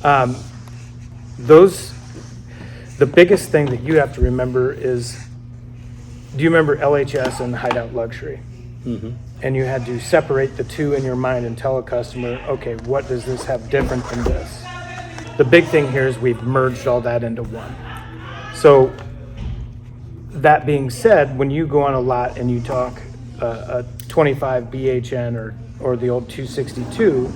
The biggest thing that you have to remember is, do you remember LHS and Hideout Luxury? Mm-hmm. And you had to separate the two in your mind and tell a customer, okay, what does this have different than this? The big thing here is we've merged all that into one. So that being said, when you go on a lot and you talk a 25 BHN or the old 262,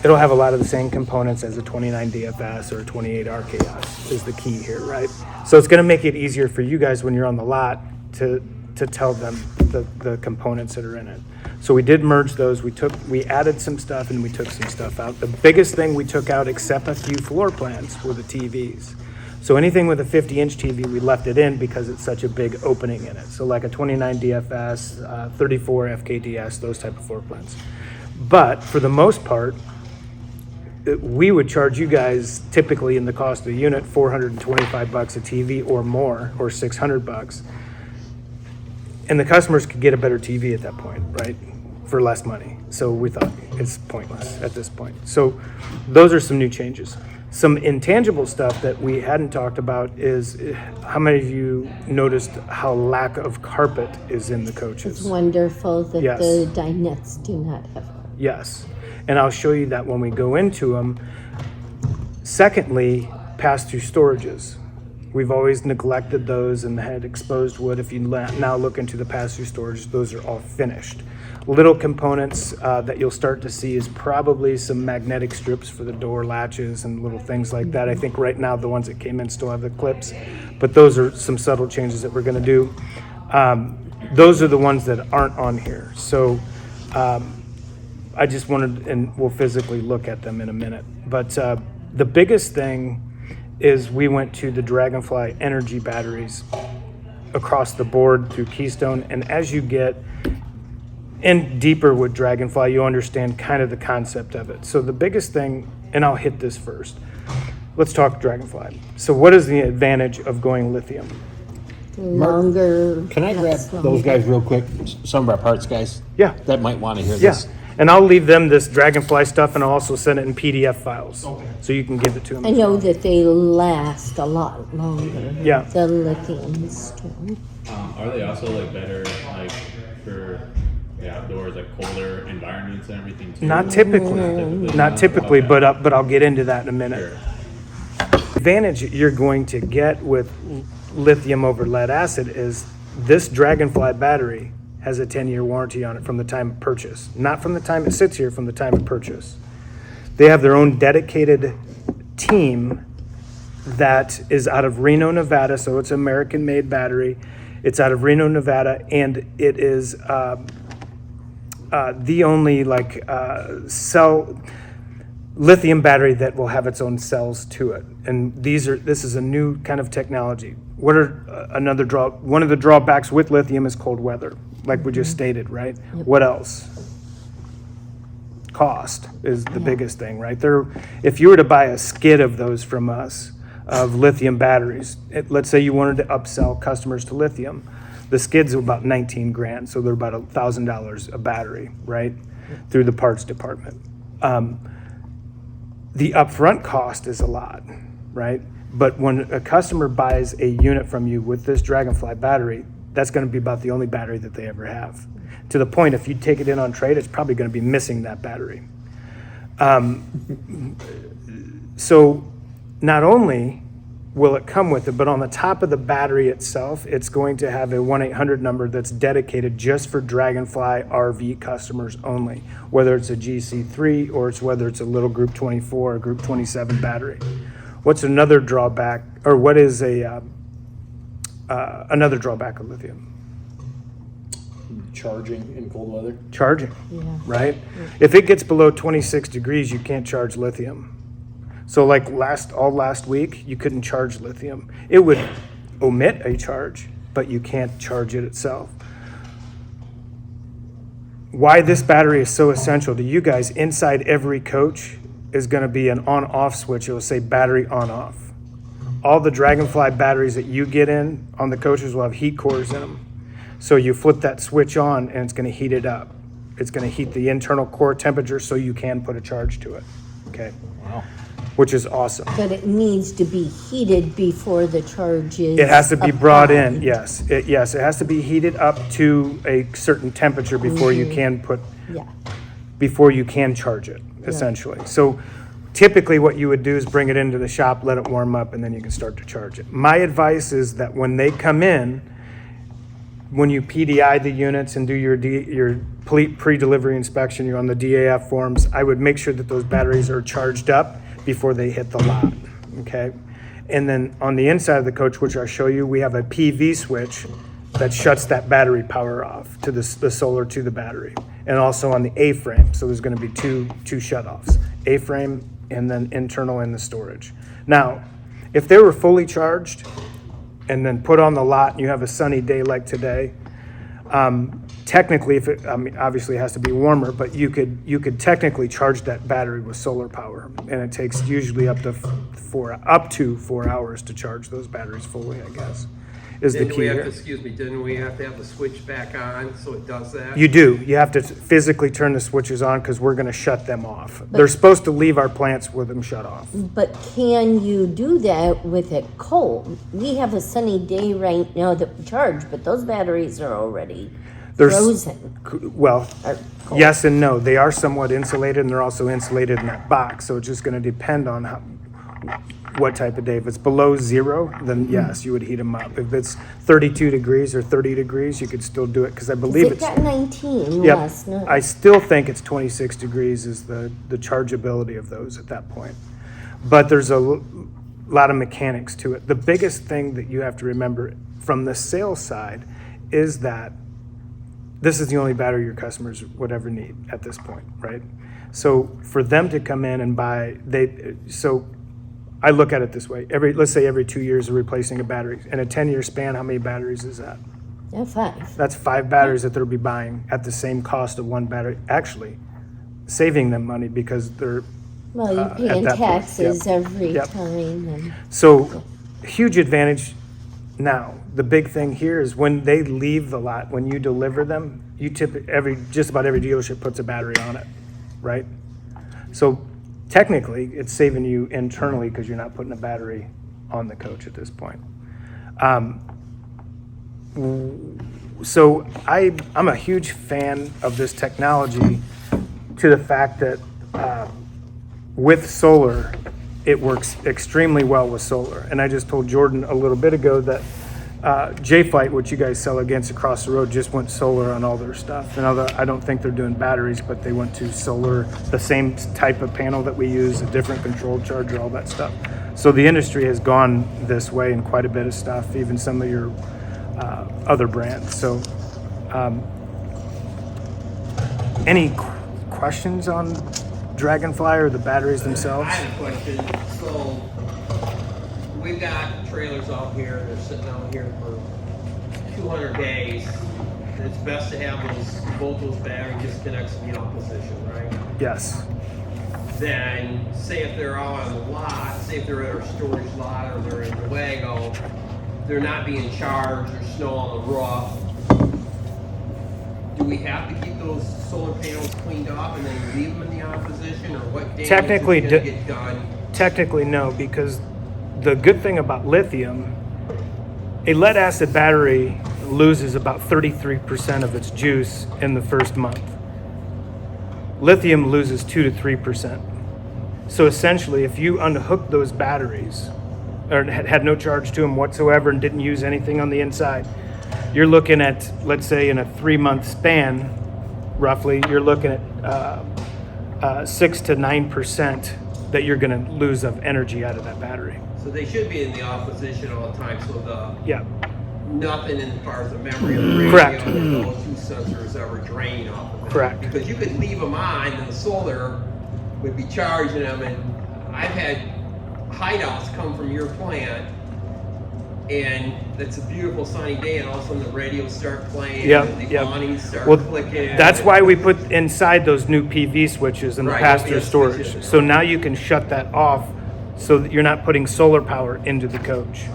it'll have a lot of the same components as a 29 DFS or a 28 RKS is the key here, right? So it's going to make it easier for you guys when you're on the lot to tell them the components that are in it. So we did merge those. We added some stuff and we took some stuff out. The biggest thing we took out, except a few floor plans, were the TVs. So anything with a 50-inch TV, we left it in because it's such a big opening in it. So like a 29 DFS, 34 FKDS, those type of floor plans. But for the most part, we would charge you guys typically in the cost of the unit $425 a TV or more, or $600. And the customers could get a better TV at that point, right? For less money. So we thought it's pointless at this point. So those are some new changes. Some intangible stuff that we hadn't talked about is, how many of you noticed how lack of carpet is in the coaches? It's wonderful that Yes. the dinettes do not have carpet. Yes, and I'll show you that when we go into them. Secondly, pass-through storages. We've always neglected those and had exposed wood. If you now look into the pass-through storage, those are all finished. Little components that you'll start to see is probably some magnetic strips for the door latches and little things like that. I think right now the ones that came in still have the clips, but those are some subtle changes that we're going to do. Those are the ones that aren't on here. So I just wanted, and we'll physically look at them in a minute. But the biggest thing is we went to the Dragonfly energy batteries across the board through Keystone. And as you get in deeper with Dragonfly, you understand kind of the concept of it. So the biggest thing, and I'll hit this first. Let's talk Dragonfly. So what is the advantage of going lithium? Longer. Can I grab lasts those longer. guys real quick? Some of our parts guys? Yeah. That might want to hear Yeah. this. And I'll leave them this Dragonfly stuff, and I'll also send it in PDF files. Okay. So you can give it to them. I know that they last a lot longer. Yeah. The lithiums do. Are they also like better like for the outdoors, like colder environments and everything too? Not typically, not typically, Okay. but I'll get into that in a minute. Sure. Advantage you're going to get with lithium over lead acid is this Dragonfly battery has a 10-year warranty on it from the time of purchase, not from the time it sits here, from the time of purchase. They have their own dedicated team that is out of Reno, Nevada, so it's an American-made battery. It's out of Reno, Nevada, and it is the only cell lithium battery that will have its own cells to it. And this is a new kind of technology. What are one of the drawbacks with lithium is cold weather, like we just stated, right? What else? Cost is the biggest thing, right? If you were to buy a skid of those from us, of lithium batteries, let's say you wanted to upsell customers to lithium, the skids are about 19 grand, so they're about $1,000 a battery, right? Through the parts department. The upfront cost is a lot, right? But when a customer buys a unit from you with this Dragonfly battery, that's going to be about the only battery that they ever have. To the point, if you take it in on trade, it's probably going to be missing that battery. So not only will it come with it, but on the top of the battery itself, it's going to have a 1-800 number that's dedicated just for Dragonfly RV customers only, whether it's a GC3 or whether it's a little Group 24 or Group 27 battery. What's another drawback, or what is another drawback of lithium? Charging in cold weather. Charging, Yeah. right? If it gets below 26 degrees, you can't charge lithium. So like last week, you couldn't charge lithium. It would omit a charge, but you can't charge it itself. Why this battery is so essential to you guys, inside every coach is going to be an on-off switch. It will say battery on-off. All the Dragonfly batteries that you get in on the coaches will have heat cores in them. So you flip that switch on and it's going to heat it up. It's going to heat the internal core temperature so you can put a charge to it, okay? which is awesome. But it needs to be heated before the charge is. It has to be brought in, applied. yes. It has to be heated up to a certain temperature before you can Yeah. before you can charge it, essentially. So typically what you would do is bring it into the shop, let it warm up, and then you can start to charge it. My advice is that when they come in, when you PDI the units and do your pre-delivery inspection, you're on the DAF forms, I would make sure that those batteries are charged up before they hit the lot, okay? And then on the inside of the coach, which I'll show you, we have a PV switch that shuts that battery power off to the solar to the battery. And also on the A-frame, so there's gonna be two shutoffs, A-frame and then internal in the storage. Now, if they were fully charged and then put on the lot and you have a sunny day like today, technically, if it, obviously it has to be warmer, but you could technically charge that battery with solar power, and it takes usually up to 4 hours to charge those batteries fully, I guess, is the key here. Didn't we have to have the switch back on so it does that? You do. You have to physically turn the switches on because we're going to shut them off. They're supposed to leave our plants with them shut off. But can you do that with it cold? We have a sunny day right now that we charge, but those batteries are already frozen. Well, Or cold. yes and no. They are somewhat insulated, and they're also insulated in that box. So it's just going to depend on what type of day. If it's below zero, then yes, you would heat them up. If it's 32 degrees or 30 degrees, you could still do it because I believe It it's. got 19 Yep. last night. I still think it's 26 degrees is the chargeability of those at that point. But there's a lot of mechanics to it. The biggest thing that you have to remember from the sales side is that this is the only battery your customers would ever need at this point, right? So for them to come in and buy, so I look at it this way. Let's say every 2 years they're replacing a battery. In a 10-year span, how many batteries is that? Yeah, 5. That's 5 batteries that they'll be buying at the same cost of one battery. Actually, saving them money because they're Well, you're at paying that point. taxes Yep. every Yep. time. And So, huge advantage. Now, the big thing here is when they leave the lot, when you deliver them, just about every dealership puts a battery on it, right? So technically, it's saving you internally because you're not putting a battery on the coach at this point. So I'm a huge fan of this technology to the fact that with solar, it works extremely well with solar. And I just told Jordan a little bit ago that J-Flight, which you guys sell against across the road, just went solar on all their stuff. And I don't think they're doing batteries, but they went to solar, the same type of panel that we use, a different control charger, all that stuff. So the industry has gone this way in quite a bit of stuff, even some of your other brands. So any questions on Dragonfly or the batteries themselves? I have a question. So we've got trailers out here, they're sitting out here for 200 days. And it's best to have both those battery disconnects in the opposition, right? Yes. Then say if they're out on the lot, say if they're at our storage lot or they're in Newaygo, they're not being charged, there's snow on the roof. Do we have to keep those solar panels cleaned up and then leave them in the opposition, or what damage Technically, is going to get done? Technically, no, because the good thing about lithium, a lead acid battery loses about 33% of its juice in the first month. Lithium loses 2 to 3%. So essentially, if you unhook those batteries, or had no charge to them whatsoever and didn't use anything on the inside, you're looking at, let's say in a 3-month span, roughly, you're looking at 6 to 9% that you're going to lose of energy out of that battery. So they should be in the opposition all the time, so Yeah, nothing as far as the memory of the radio, Correct. or those two sensors ever drain off of it. Correct. Because you could leave them on and the solar would be charging them, and I've had hideouts come from your plant, and it's a beautiful sunny day, and all of a sudden the radios start playing, Yep, and the yep. awnings start Well, clicking. that's why we put inside those new PV switches in the Right, pass-through yes, storage. yes. So now you can shut that off so that you're not putting solar power into the coach.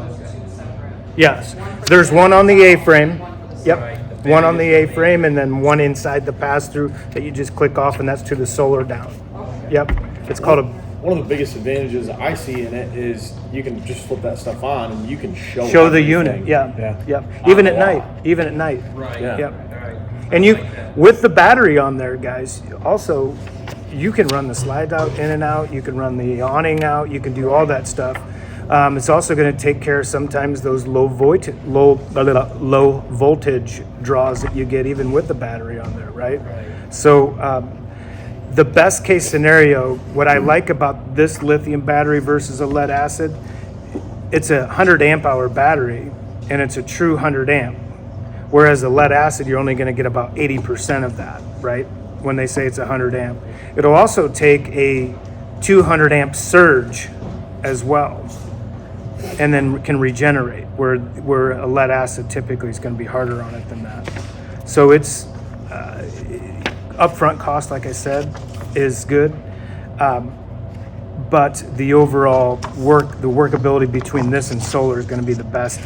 Yes, there's one on the A-frame. Yep, one on the A-frame and then one inside the pass-through that you just click off, and that's to the solar down. Yep, it's called one of the biggest advantages I see in it is you can just flip that stuff on and you can show the everything. unit. Yeah. Yeah. Yep. On Even the at lot. night. Even at night. Right. Yeah. Yep. Right. And you, Like that. with the battery on there, guys, also, you can run the slide out in and out. You can run the awning out. You can do all that stuff. It's also going to take care of sometimes those low voltage draws that you get even with the battery on there, right? So the best case scenario, what I like about this lithium battery versus a lead acid, it's a 100 amp hour battery and it's a true 100 amp. Whereas the lead acid, you're only going to get about 80% of that, right? When they say it's 100 amp. It'll also take a 200 amp surge as well, and then can regenerate, where a lead acid typically is going to be harder on it than that. So it's upfront cost, like I said, is good. But the overall the workability between this and solar is going to be the best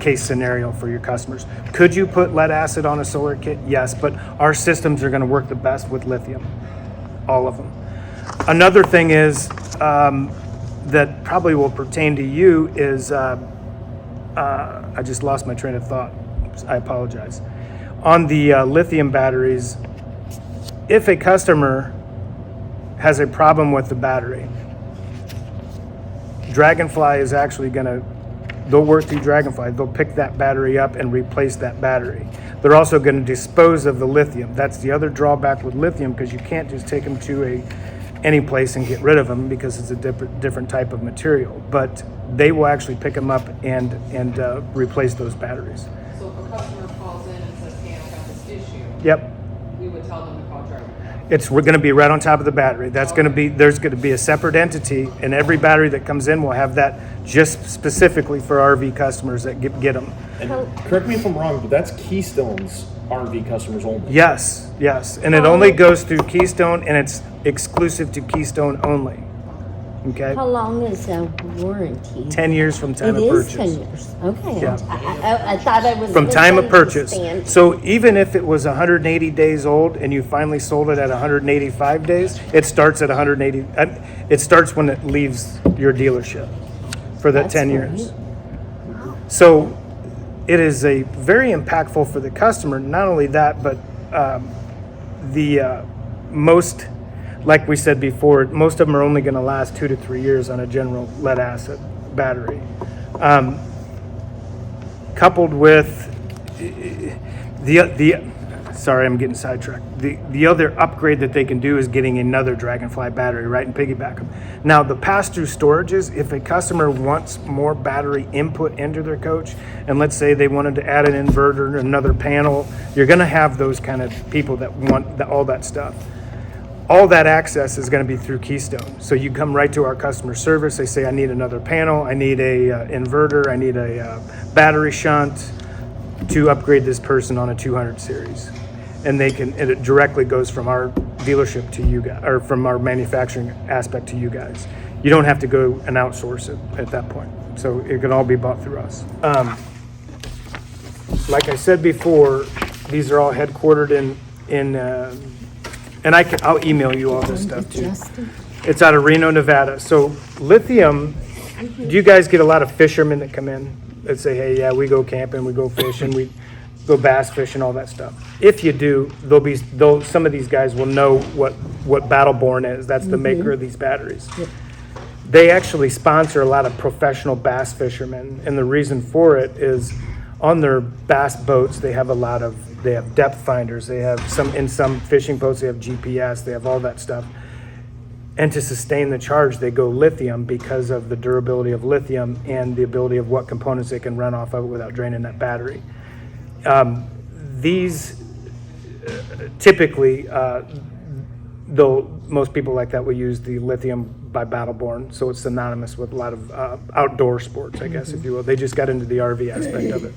case scenario for your customers. Could you put lead acid on a solar kit? Yes, but our systems are going to work the best with lithium, all of them. Another thing is that probably will pertain to you is, I just lost my train of thought. I apologize. On the lithium batteries, if a customer has a problem with the battery, Dragonfly is actually they'll work through Dragonfly. They'll pick that battery up and replace that battery. They're also going to dispose of the lithium. That's the other drawback with lithium, because you can't just take them to any place and get rid of them because it's a different type of material. But they will actually pick them up and replace those batteries. So if a customer calls in and says, hey, I got this issue, Yep. we would tell them to call Dragonfly. We're going to be right on top of the battery. There's going to be a separate entity, and every battery that comes in will have that just specifically for RV customers that get them. And correct me if I'm wrong, but that's Keystone's RV customers only. Yes, and it only goes through Keystone, and it's exclusive to Keystone only. Okay, How long is the warranty? 10 years from time It of is purchase. 10 years. Okay. Yeah. I thought I was From time of purchase. misunderstand. So even if it was 180 days old and you finally sold it at 185 days, it starts at 180. It starts when it leaves your dealership for that That's 10 great. years. So it is a very impactful for the customer. Not only that, but the most, like we said before, most of them are only going to last 2 to 3 years on a general lead acid battery. Coupled with sorry, I'm getting sidetracked. The other upgrade that they can do is getting another Dragonfly battery, right, and piggyback them. Now, the pass-through storages, if a customer wants more battery input into their coach, and let's say they wanted to add an inverter, another panel, you're going to have those kind of people that want all that stuff. All that access is going to be through Keystone. So you come right to our customer service. They say, I need another panel, I need a inverter, I need a battery shunt to upgrade this person on a 200 series. And it directly goes from our dealership to you guys, or from our manufacturing aspect to you guys. You don't have to go and outsource it at that point. So it can all be bought through us. Like I said before, these are all headquartered in and I'll email you all this stuff too. Justin? It's out of Reno, Nevada. So Lithium, do you guys get a lot of fishermen that come in that say, hey, yeah, we go camping, we go fishing, we go bass fishing, all that stuff? If you do, some of these guys will know what Battleborn is. That's the maker of these batteries. They actually sponsor a lot of professional bass fishermen, and the reason for it is on their bass boats, they have depth finders. They have some fishing boats, they have GPS, they have all that stuff. And to sustain the charge, they go lithium because of the durability of lithium and the ability of what components they can run off of it without draining that battery. These typically, though most people like that will use the lithium by Battleborn, so it's synonymous with a lot of outdoor sports, I guess, if you will. They just got into the RV aspect of it.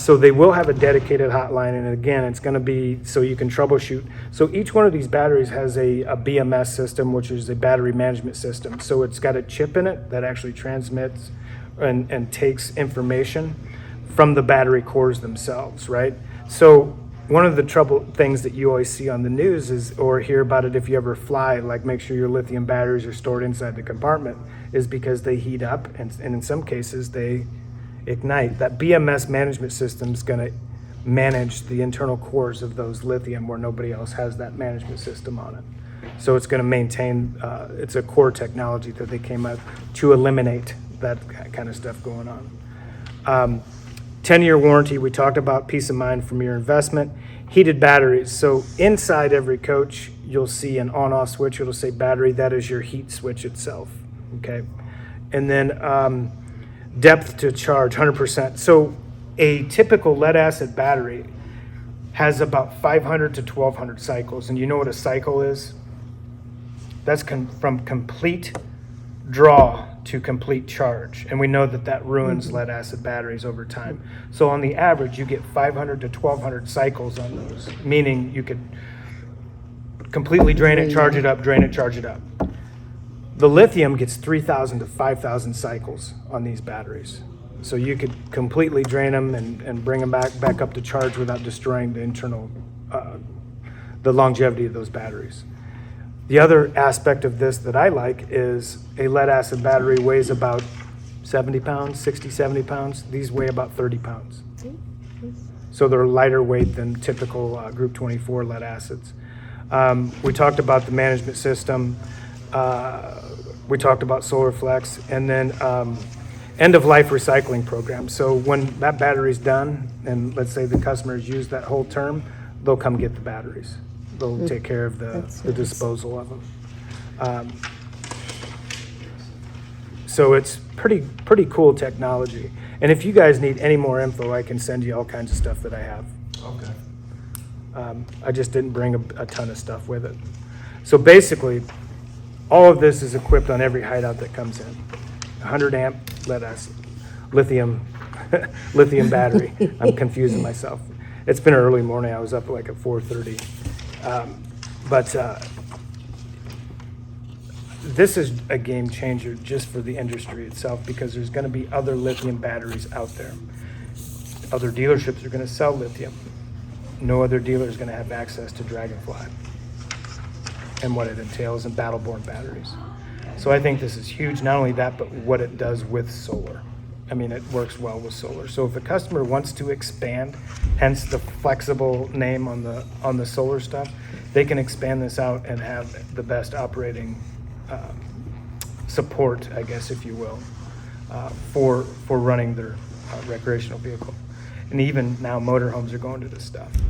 So they will have a dedicated hotline, and again, it's going to be so you can troubleshoot. So each one of these batteries has a BMS system, which is a battery management system. So it's got a chip in it that actually transmits and takes information from the battery cores themselves, right? So one of the trouble things that you always see on the news is, or hear about it if you ever fly, like make sure your lithium batteries are stored inside the compartment, is because they heat up and in some cases they ignite. That BMS management system is going to manage the internal cores of those lithium where nobody else has that management system on it. So it's going to maintain, it's a core technology that they came up to eliminate that kind of stuff going on. 10-year warranty, we talked about peace of mind from your investment. Heated batteries. So inside every coach, you'll see an on-off switch. It'll say battery. That is your heat switch itself. Okay. And then depth to charge, 100%. So a typical lead acid battery has about 500 to 1200 cycles. And you know what a cycle is? That's from complete draw to complete charge. And we know that that ruins lead acid batteries over time. So on the average, you get 500 to 1200 cycles on those, meaning you could completely drain it, charge it up, drain it, charge it up. The lithium gets 3,000 to 5,000 cycles on these batteries. So you could completely drain them and bring them back up to charge without destroying the internal, the longevity of those batteries. The other aspect of this that I like is a lead acid battery weighs about 70 pounds, 60, 70 pounds. These weigh about 30 pounds. So they're lighter weight than typical group 24 lead acids. We talked about the management system. We talked about solar flex, and then end of life recycling program. So when that battery's done, and let's say the customers use that whole term, they'll come get the batteries. They'll take care of the disposal of them. So it's pretty cool technology. And if you guys need any more info, I can send you all kinds of stuff that I have. Okay. I just didn't bring a ton of stuff with it. So basically, all of this is equipped on every hideout that comes in. 100 amp lead acid, lithium battery. I'm confusing myself. It's been an early morning. I was up like at 4:30. But this is a game changer just for the industry itself, because there's going to be other lithium batteries out there. Other dealerships are going to sell lithium. No other dealer is going to have access to Dragonfly and what it entails in battle-born batteries. So I think this is huge. Not only that, but what it does with solar. I mean, it works well with solar. So if a customer wants to expand, hence the flexible name on the solar stuff, they can expand this out and have the best operating support, I guess, if you will, for running their recreational vehicle. And even now motorhomes are going to this stuff.